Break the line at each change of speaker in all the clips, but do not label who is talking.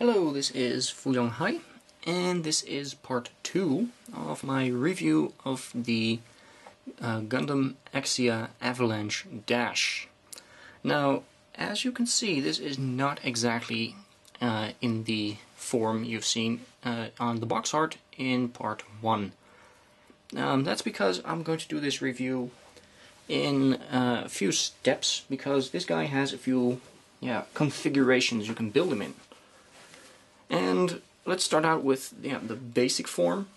Hello, this is Fuyong Hai, and this is part 2 of my review of the Gundam Exia Avalanche Dash. Now, as you can see, this is not exactly in the form you've seen on the box art in part 1. That's because I'm going to do this review in a few steps, because this guy has a few configurations you can build him in. And let's start out with the basic form,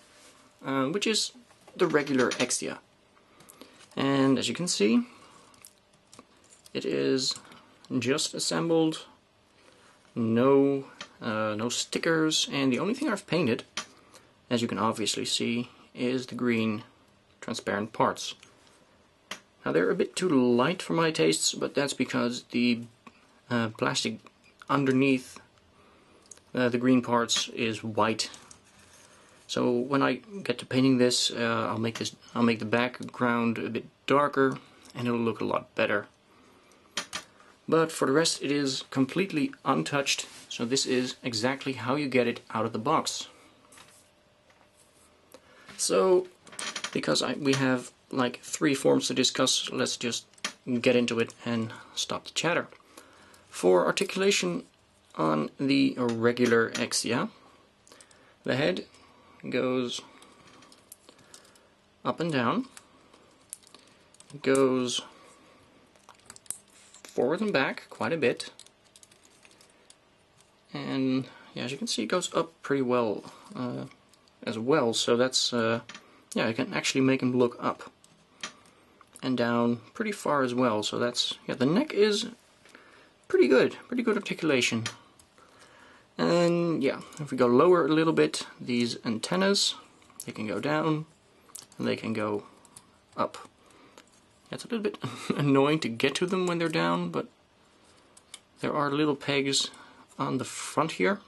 which is the regular Exia. And as you can see, it is just assembled, no stickers, and the only thing I've painted, as you can obviously see, is the green transparent parts. Now they're a bit too light for my tastes, but that's because the plastic underneath the green parts is white. So when I get to painting this, I'll make the background a bit darker, and it'll look a lot better. But for the rest, it is completely untouched. So this is exactly how you get it out of the box. So because we have like 3 forms to discuss, let's just get into it and stop the chatter. For articulation on the regular Exia, the head goes up and down, goes forward and back quite a bit, and as you can see, it goes up pretty well as well. So that's you can actually make him look up and down pretty far as well. So that's the neck is pretty good articulation. And if we go lower a little bit, these antennas, they can go down and they can go up. It's a little bit annoying to get to them when they're down, but there are little pegs on the front here.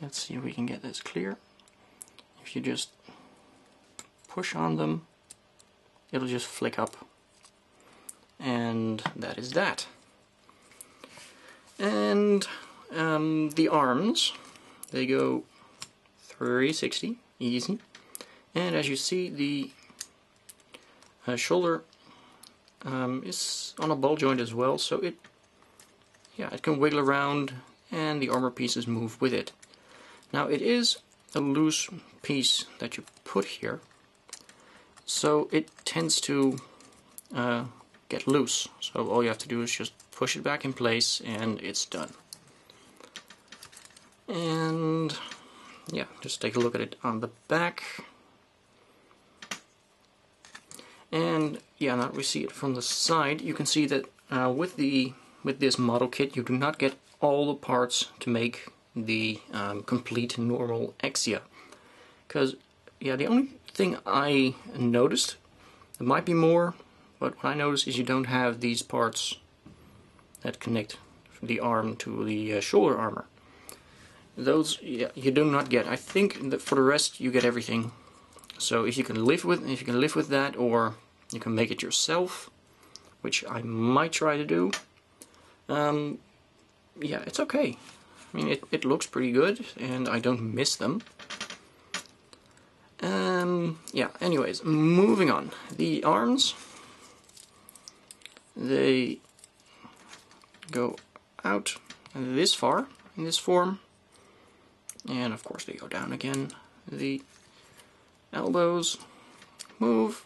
Let's see if we can get this clear. If you just push on them, it'll just flick up. And that is that. And the arms, they go 360, easy. And as you see, the shoulder is on a ball joint as well, so it can wiggle around, and the armor pieces move with it. Now it is a loose piece that you put here, so it tends to get loose. So all you have to do is just push it back in place and it's done. And just take a look at it on the back. And now that we see it from the side, you can see that with this model kit, you do not get all the parts to make the complete normal Exia. Because the only thing I noticed, there might be more, but what I noticed is you don't have these parts that connect the arm to the shoulder armor. Those you do not get. I think that for the rest you get everything. So if you can live with that, or you can make it yourself, which I might try to do. It's okay. I mean, it looks pretty good, and I don't miss them. Anyways, moving on. The arms, they go out this far in this form, and of course they go down again. The elbows move.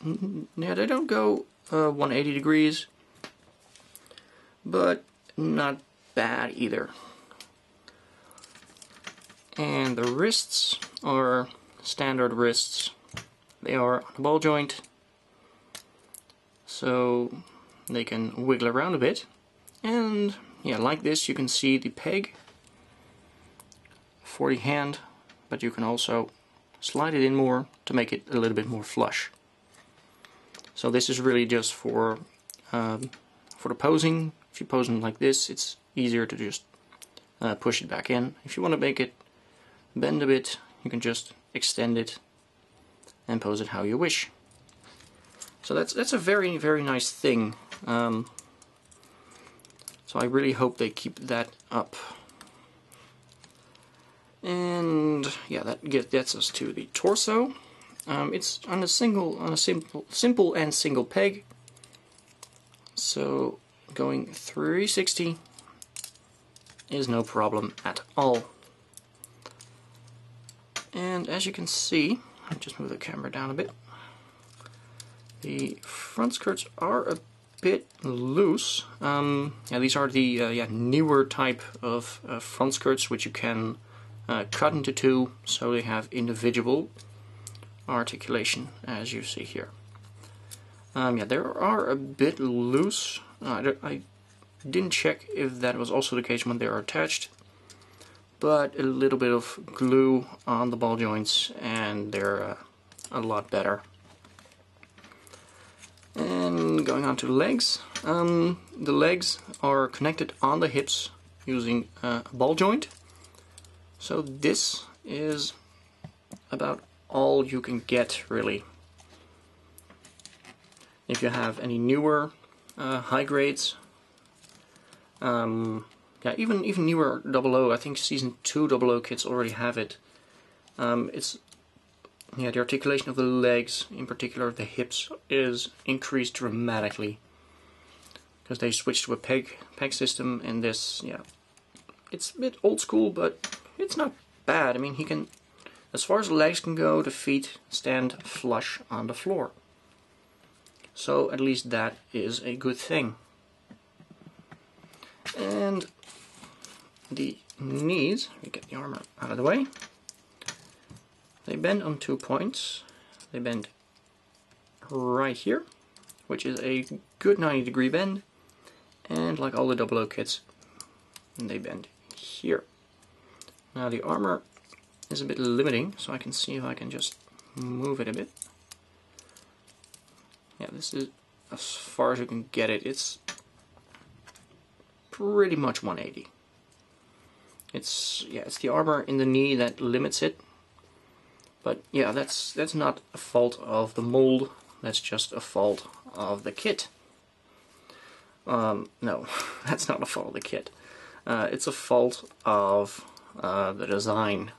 They don't go 180 degrees, but not bad either. And the wrists are standard wrists. They are on a ball joint, so they can wiggle around a bit. And like this, you can see the peg for the hand, but you can also slide it in more to make it a little bit more flush. So this is really just for the posing. If you pose them like this, it's easier to just push it back in. If you want to make it bend a bit, you can just extend it and pose it how you wish. So that's a very, very nice thing. So I really hope they keep that up. And yeah, that gets us to the torso. It's on a simple and single peg. So going 360 is no problem at all. And as you can see, I'll just move the camera down a bit. The front skirts are a bit loose. Yeah, these are the newer type of front skirts, which you can cut into two, so they have individual articulation, as you see here. Yeah, they are a bit loose. I didn't check if that was also the case when they are attached, but a little bit of glue on the ball joints and they're a lot better. And going on to the legs. The legs are connected on the hips using a ball joint. So this is about all you can get, really. If you have any newer high grades, yeah, even newer 00, I think Season 2 00 kits already have it. Yeah, the articulation of the legs, in particular the hips, is increased dramatically because they switched to a peg system, and this, yeah, it's a bit old school, but it's not bad. I mean, he can, as far as the legs can go, the feet stand flush on the floor. So at least that is a good thing. And the knees, we get the armor out of the way. They bend on 2 points. They bend right here, which is a good 90-degree bend, and like all the 00 kits, they bend here. Now the armor is a bit limiting, so I can see if I can just move it a bit. Yeah, this is as far as you can get it. It's pretty much 180. It's the armor in the knee that limits it. But yeah, that's not a fault of the mold, that's just a fault of the kit. No, that's not a fault of the kit. It's a fault of the design.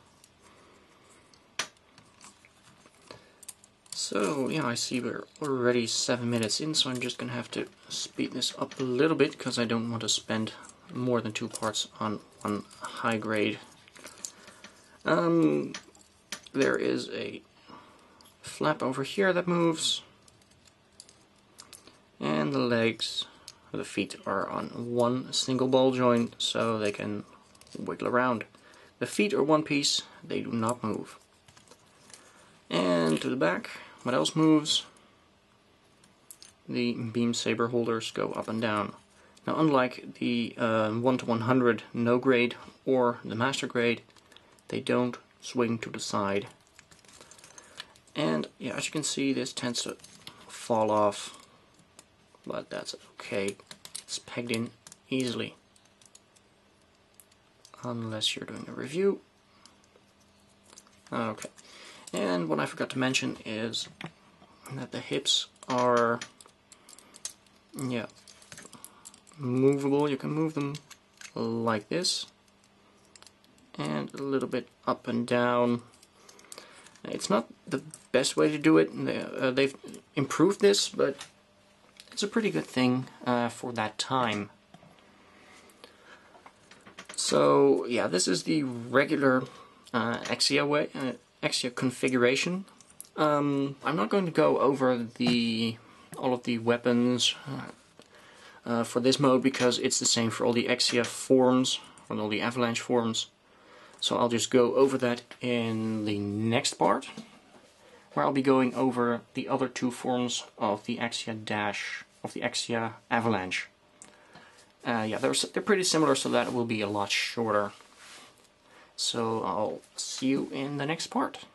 So yeah, I see we're already 7 minutes in, so I'm just gonna have to speed this up a little bit because I don't want to spend more than 2 parts on one high grade. There is a flap over here that moves, and the legs, the feet are on one single ball joint, so they can wiggle around. The feet are one piece, they do not move. And to the back, what else moves? The beam saber holders go up and down. Now, unlike the 1 to 100 no grade or the master grade, they don't swing to the side. And yeah, as you can see, this tends to fall off, but that's okay. It's pegged in easily. Unless you're doing a review. Okay. And what I forgot to mention is that the hips are, yeah, movable. You can move them like this, and a little bit up and down. It's not the best way to do it. They've improved this, but it's a pretty good thing for that time. So yeah, this is the regular Exia configuration. I'm not going to go over all of the weapons for this mode because it's the same for all the Exia forms, or all the Avalanche forms. So I'll just go over that in the next part, where I'll be going over the other 2 forms of the Exia Avalanche. Yeah, they're pretty similar, so that will be a lot shorter. So I'll see you in the next part.